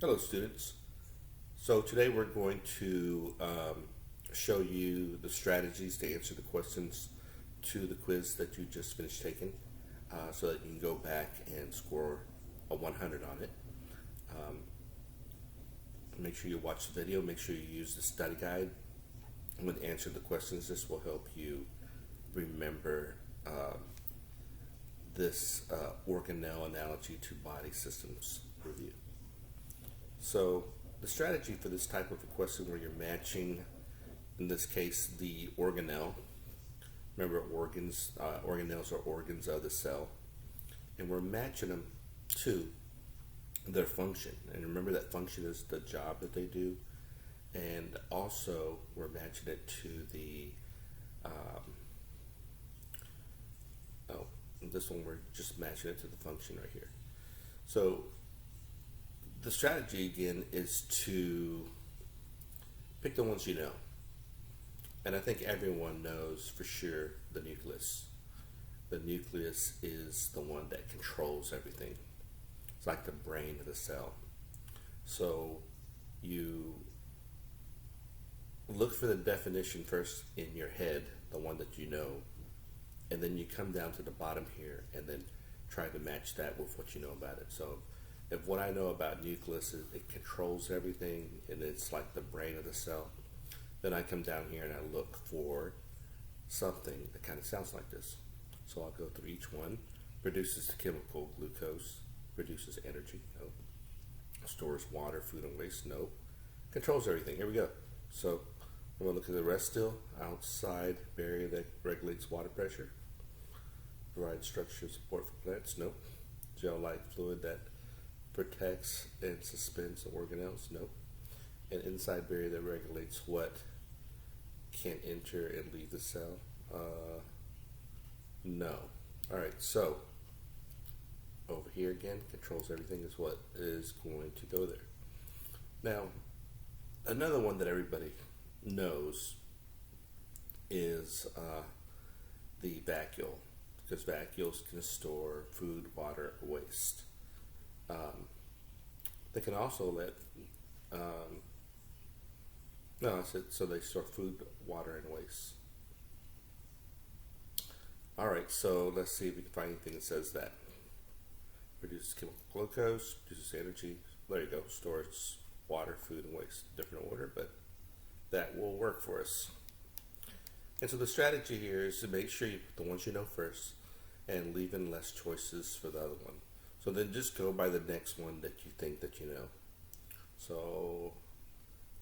Hello students. So today we're going to show you the strategies to answer the questions to the quiz that you just finished taking so that you can go back and score a 100 on it. Um, Make sure you watch the video, make sure you use the study guide when answering the questions. This will help you remember this organelle analogy to body systems review. So the strategy for this type of a question where you're matching, in this case, the organelle. Remember, organelles are organs of the cell, and we're matching them to their function. And remember that function is the job that they do, and also we're matching it to the this one we're just matching it to the function right here. So the strategy again is to pick the ones you know. And I think everyone knows for sure the nucleus. The nucleus is the one that controls everything. It's like the brain of the cell. So you look for the definition first in your head, the one that you know, and then you come down to the bottom here and then try to match that with what you know about it. So if what I know about nucleus is it controls everything and it's like the brain of the cell, then I come down here and I look for something that kind of sounds like this. So I'll go through each one. Produces the chemical glucose, produces energy, no. Stores water, food, and waste, no. Controls everything, here we go. So I'm gonna look at the rest still. Outside barrier that regulates water pressure. Provides structure support for plants, nope. Gel-like fluid that protects and suspends organelles, nope. An inside barrier that regulates what can enter and leave the cell, no. All right, so over here again, controls everything is what is going to go there. Now, another one that everybody knows is the vacuole, because vacuoles can store food, water, waste. They can also let no, I said so they store food, water, and waste. All right, so let's see if we can find anything that says that. Produces chemical glucose, produces energy. There you go. Stores water, food, and waste. Different order, but that will work for us. And so the strategy here is to make sure you put the ones you know first and leave in less choices for the other one. So then just go by the next one that you think that you know. So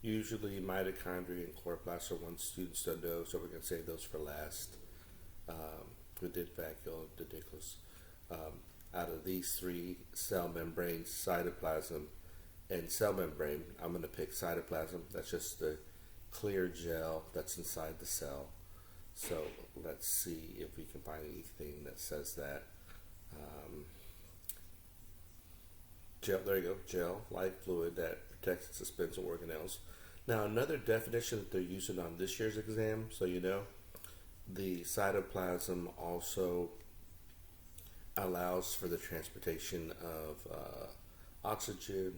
usually mitochondria and chloroplasts are ones students don't know, so we're going to save those for last. We did vacuole, did Nucleus. Out of these three, cell membrane, cytoplasm, and cell membrane, I'm going to pick cytoplasm. That's just the clear gel that's inside the cell. So let's see if we can find anything that says that. Gel, there you go, gel-like fluid that protects and suspends organelles. Now another definition that they're using on this year's exam, so you know, the cytoplasm also allows for the transportation of oxygen,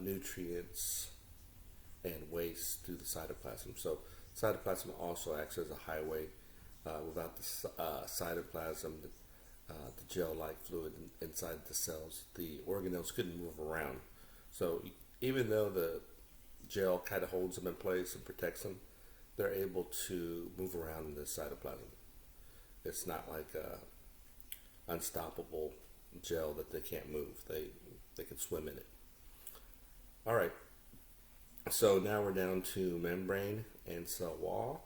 nutrients, and waste through the cytoplasm. So cytoplasm also acts as a highway. Without the cytoplasm, the gel-like fluid inside the cells, the organelles couldn't move around. So even though the gel kind of holds them in place and protects them, they're able to move around in the cytoplasm. It's not like a unstoppable gel that they can't move. They can swim in it. All right. So now we're down to membrane and cell wall.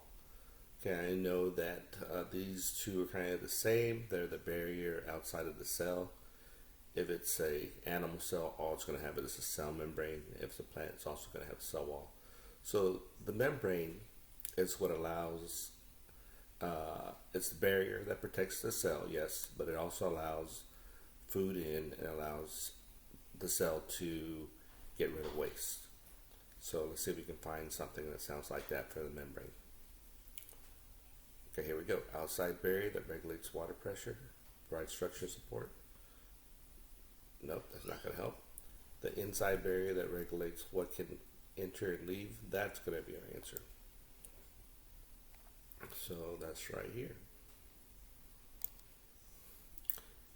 Okay, I know that these two are kind of the same. They're the barrier outside of the cell. If it's a animal cell, all it's going to have is a cell membrane. If it's a plant, it's also going to have a cell wall. So the membrane is what allows, it's the barrier that protects the cell, yes, but it also allows food in and allows the cell to get rid of waste. So let's see if we can find something that sounds like that for the membrane. Okay, here we go. Outside barrier that regulates water pressure, provides structure support. Nope, that's not going to help. the inside barrier that regulates what can enter and leave, that's going to be our answer. So that's right here.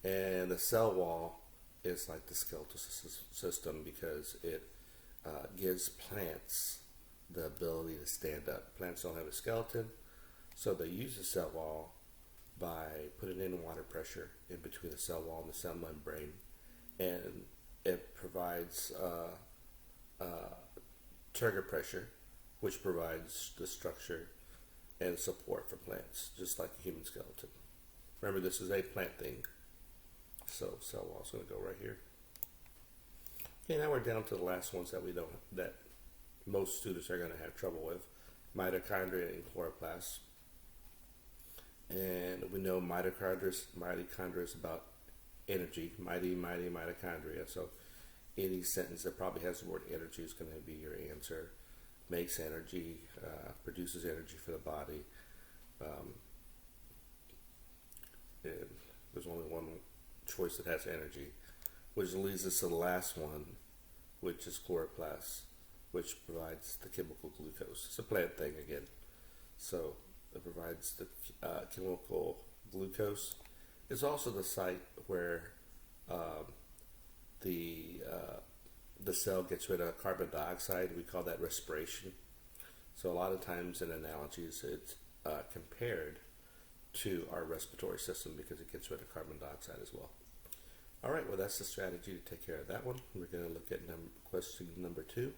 And the cell wall is like the skeletal system because it gives plants the ability to stand up. Plants don't have a skeleton, so they use the cell wall by putting in water pressure in between the cell wall and the cell membrane, and it provides turgor pressure, which provides the structure and support for plants, just like a human skeleton. Remember, this is a plant thing. So cell wall is going to go right here. Okay, now we're down to the last ones that most students are going to have trouble with: mitochondria and chloroplasts. And we know mitochondria is about energy, mighty mitochondria. So any sentence that probably has the word energy is going to be your answer. Makes energy, produces energy for the body. And there's only one choice that has energy, which leads us to the last one, which is chloroplasts, which provides the chemical glucose. It's a plant thing again. So it provides the chemical glucose. It's also the site where the cell gets rid of carbon dioxide. We call that respiration. So a lot of times in analogies, it's compared to our respiratory system because it gets rid of carbon dioxide as well. All right, well, that's the strategy to take care of that one. We're going to look at question number 2.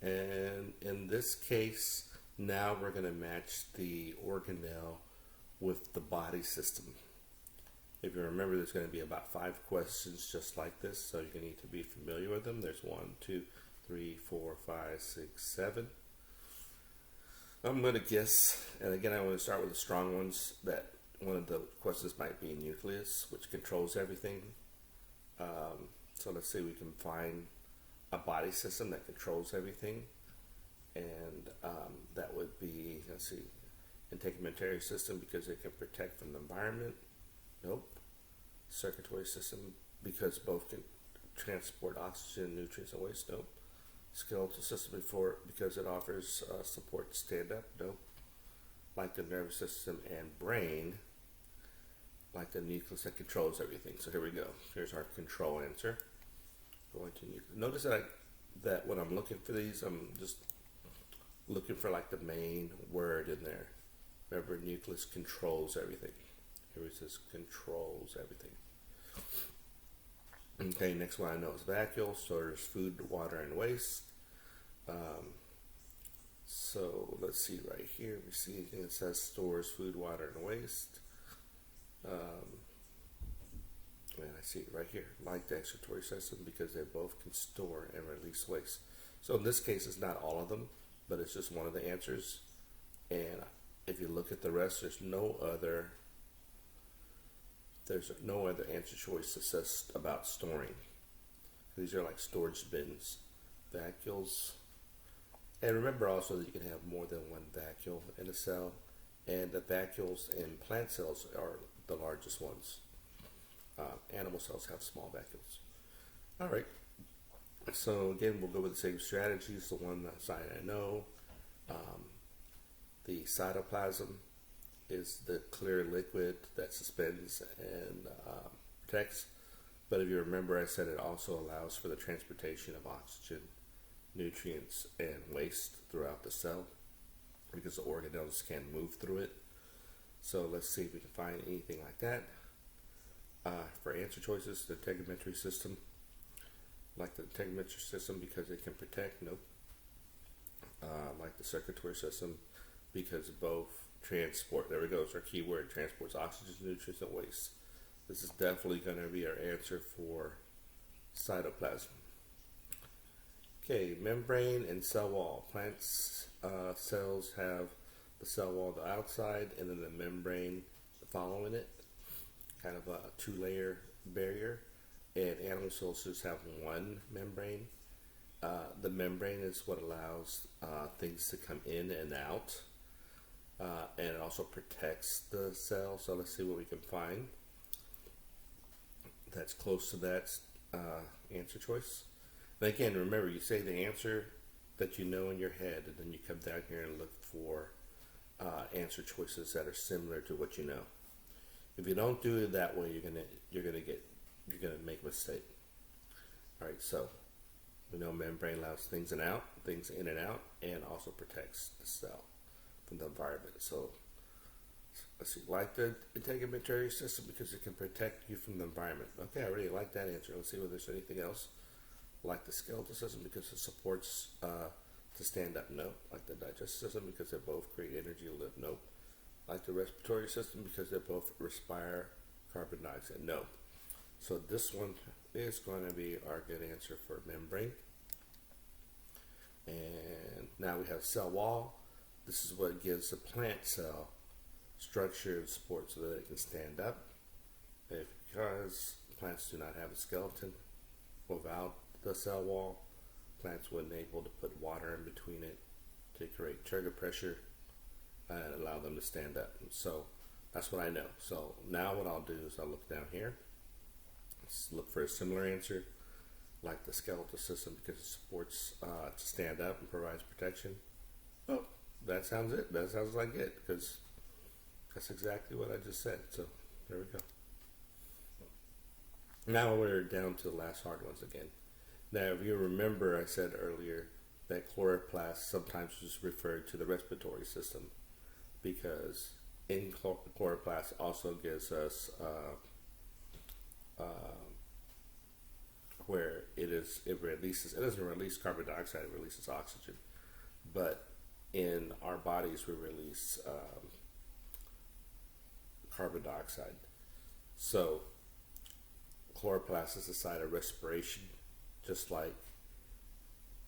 And in this case, now we're going to match the organelle with the body system. If you remember, there's going to be about 5 questions just like this, so you're going to need to be familiar with them. There's 1, 2, 3, 4, 5, 6, 7. I'm going to guess, and again, I want to start with the strong ones, that one of the questions might be nucleus, which controls everything. So let's see, we can find a body system that controls everything. And that would be, let's see, integumentary system because it can protect from the environment. Nope. Circulatory system because both can transport oxygen, nutrients, and waste. Nope. Skeletal system because it offers support to stand up. Nope. Like the nervous system and brain, like the nucleus that controls everything. So here we go. Here's our control answer. Going to nucleus. Notice that when I'm looking for these, I'm just looking for like the main word in there. Remember, nucleus controls everything. Here it says controls everything. Okay, next one I know is vacuole, stores food, water, and waste. So let's see right here. We see anything that says stores food, water, and waste. And I see it right here, like the excretory system, because they both can store and release waste. So in this case, it's not all of them, but it's just one of the answers. And if you look at the rest, there's no other answer choice that says about storing. These are like storage bins. Vacuoles. And remember also that you can have more than one vacuole in a cell, and the vacuoles in plant cells are the largest ones. Animal cells have small vacuoles. All right. So again, we'll go with the same strategies. The one side I know, the cytoplasm is the clear liquid that suspends and protects. But if you remember, I said it also allows for the transportation of oxygen, nutrients, and waste throughout the cell because the organelles can move through it. So let's see if we can find anything like that. For answer choices, the integumentary system, like the integumentary system because it can protect. Nope. Like the circulatory system because both transport. There we go. It's our keyword. Transports oxygen, nutrients, and waste. This is definitely going to be our answer for cytoplasm. Okay, membrane and cell wall. Plants cells have the cell wall on the outside and then the membrane following it. Kind of a 2-layer barrier. And animal cells just have one membrane. The membrane is what allows things to come in and out. And it also protects the cell. So let's see what we can find that's close to that. answer choice. And again, remember, you say the answer that you know in your head, and then you come down here and look for answer choices that are similar to what you know. If you don't do it that way, you're gonna make a mistake. All right, so we know membrane allows things in and out, and also protects the cell from the environment. So let's see, like the integumentary system because it can protect you from the environment. Okay, I really like that answer. Let's see whether there's anything else. Like the skeletal system because it supports to stand up. Nope. Like the digestive system because they both create energy to live. Nope. Like the respiratory system because they both respire carbon dioxide. Nope. So this one is going to be our good answer for membrane. And now we have cell wall. This is what gives the plant cell structure and support so that it can stand up. Because plants do not have a skeleton, without the cell wall, plants wouldn't be able to put water in between it to create trigger pressure and allow them to stand up. And so that's what I know. So now what I'll do is I'll look down here. Let's look for a similar answer, like the skeletal system because it supports to stand up and provides protection. Oh, that sounds it. That sounds like it because that's exactly what I just said. So there we go. Now we're down to the last hard ones again. Now, if you remember, I said earlier that chloroplast sometimes is referred to the respiratory system because in chloroplast also gives us where it doesn't release carbon dioxide, it releases oxygen. But in our bodies, we release carbon dioxide. So chloroplast is the site of respiration, just like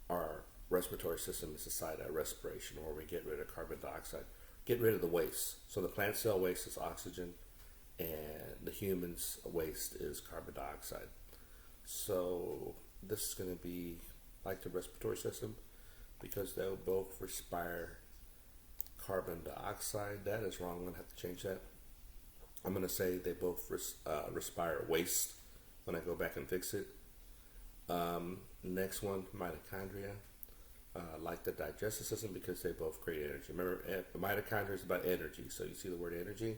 our respiratory system is the site of respiration, where we get rid of carbon dioxide, get rid of the waste. So the plant cell waste is oxygen, and the human's waste is carbon dioxide. So this is going to be like the respiratory system because they'll both respire carbon dioxide. That is wrong. I'm going to have to change that. I'm going to say they both respire waste when I go back and fix it. Next one, mitochondria, like the digestive system because they both create energy. Remember, mitochondria is about energy. So you see the word energy,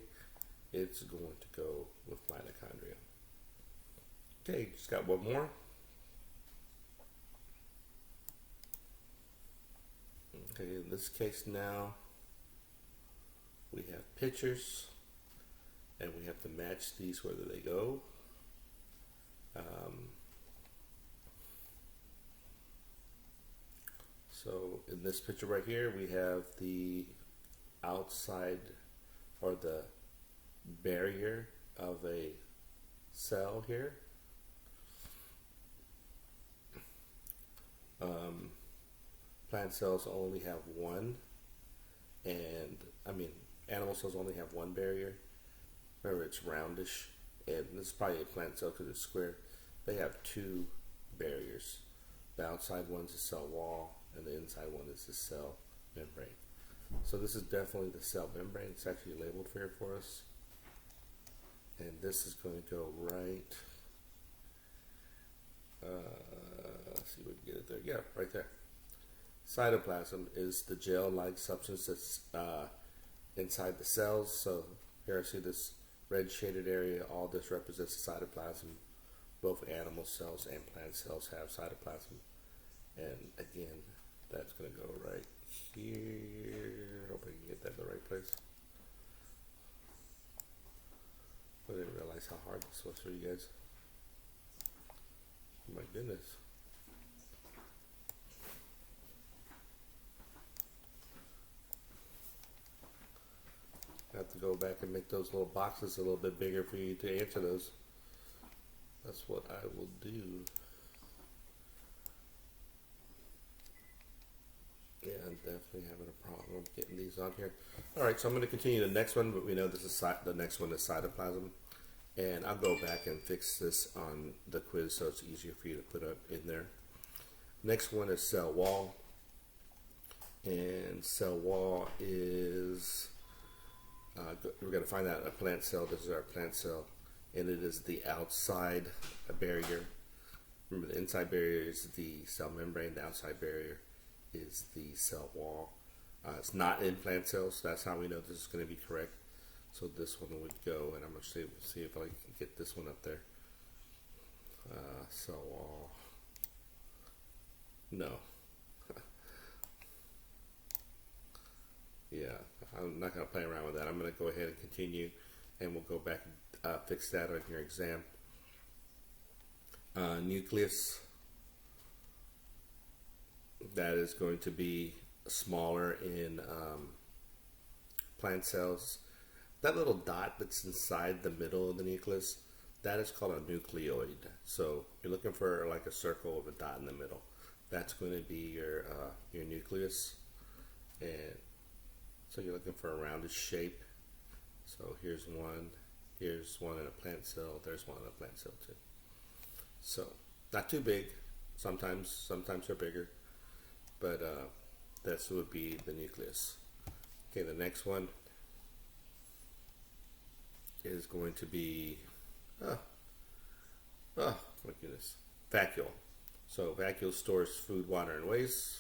it's going to go with mitochondria. Okay, just got one more. Okay, in this case now, we have pictures, and we have to match these whether they go. So in this picture right here, we have the outside or the barrier of a cell here. Plant cells only have one, and animal cells only have one barrier. Remember, it's roundish, and this is probably a plant cell because it's square. They have two barriers. The outside one's the cell wall, and the inside one is the cell membrane. So this is definitely the cell membrane. It's actually labeled here for us. And this is going to go right, let's see if we can get it there. Yeah, right there. Cytoplasm is the gel-like substance that's inside the cells. So here I see this red shaded area. All this represents the cytoplasm. Both animal cells and plant cells have cytoplasm. And again, that's going to go right here. Hope I can get that in the right place. I didn't realize how hard this was for you guys. Oh my goodness. I have to go back and make those little boxes a little bit bigger for you to answer those. That's what I will do. Yeah, I'm definitely having a problem getting these on here. All right, so I'm going to continue the next one, but we know this is the next one is cytoplasm. And I'll go back and fix this on the quiz so it's easier for you to put up in there. Next one is cell wall. And cell wall is, we're going to find out a plant cell. This is our plant cell. And it is the outside barrier Remember, the inside barrier is the cell membrane, the outside barrier is the cell wall. It's not in plant cells, so that's how we know this is going to be correct. So this one would go, and I'm going to see if I can get this one up there. Cell wall. No. Yeah, I'm not going to play around with that. I'm going to go ahead and continue, and we'll go back and fix that on your exam. Nucleus. That is going to be smaller in plant cells. That little dot that's inside the middle of the nucleus, that is called a nucleoid. So you're looking for like a circle with a dot in the middle. That's going to be your nucleus. And so you're looking for a rounded shape. So here's one in a plant cell, there's one in a plant cell too. So not too big. Sometimes they're bigger, but this would be the nucleus. Okay, the next one is going to be oh my goodness, vacuole. So vacuole stores food, water, and waste.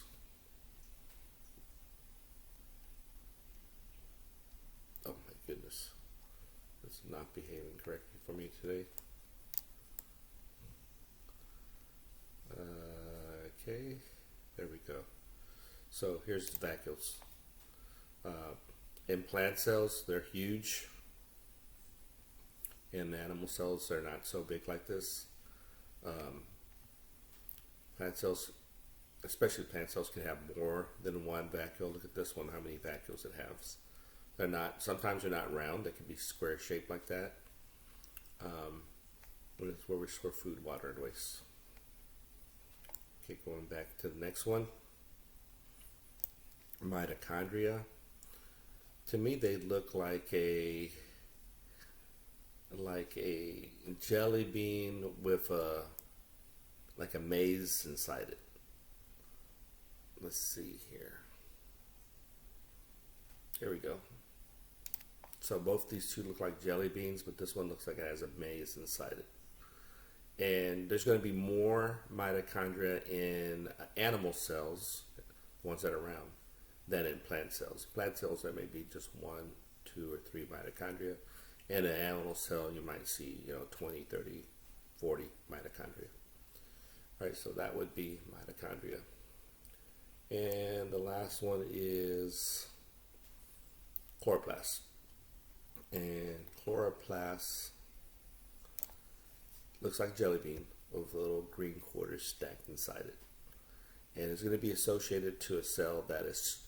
Oh my goodness, it's not behaving correctly for me today. Okay, there we go. So here's the vacuoles. In plant cells, they're huge. In animal cells, they're not so big like this. Plant cells, especially plant cells, can have more than one vacuole. Look at this one, how many vacuoles it has. They're not, sometimes they're not round, they can be square shaped like that. It's where we store food, water, and waste. Okay, going back to the next one. Mitochondria. To me, they look like a jelly bean with like a maze inside it. Let's see here. Here we go. So both these two look like jelly beans, but this one looks like it has a maze inside it. And there's going to be more mitochondria in animal cells, ones that are round, than in plant cells. Plant cells, there may be just 1, 2, or 3 mitochondria. In an animal cell, you might see 20, 30, 40 mitochondria. All right, so that would be mitochondria. And the last one is chloroplasts. And chloroplasts looks like jelly bean with little green quarters stacked inside it. And it's going to be associated to a cell that is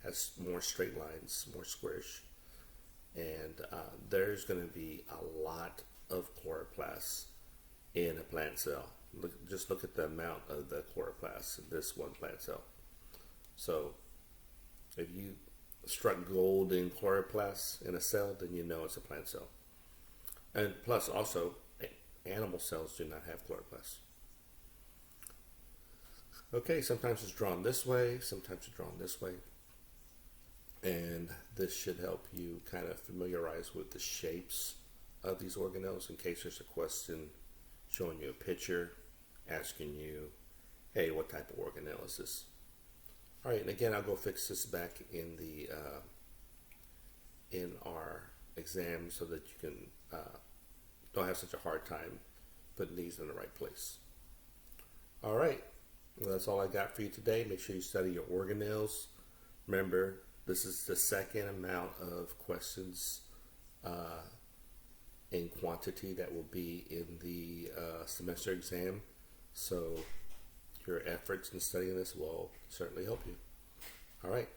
has more straight lines, more squarish. And there's going to be a lot of chloroplasts in a plant cell. Just look at the amount of the chloroplasts in this one plant cell. So if you struck gold in chloroplasts in a cell, then you know it's a plant cell. And plus also, animal cells do not have chloroplasts. Okay, sometimes it's drawn this way, sometimes it's drawn this way. And this should help you kind of familiarize with the shapes of these organelles in case there's a question showing you a picture, asking you, hey, what type of organelle is this? All right, and again, I'll go fix this back in the in our exam so that you can don't have such a hard time putting these in the right place. All right, well, that's all I got for you today. Make sure you study your organelles. Remember, this is the second amount of questions in quantity that will be in the semester exam. So your efforts in studying this will certainly help you. All right.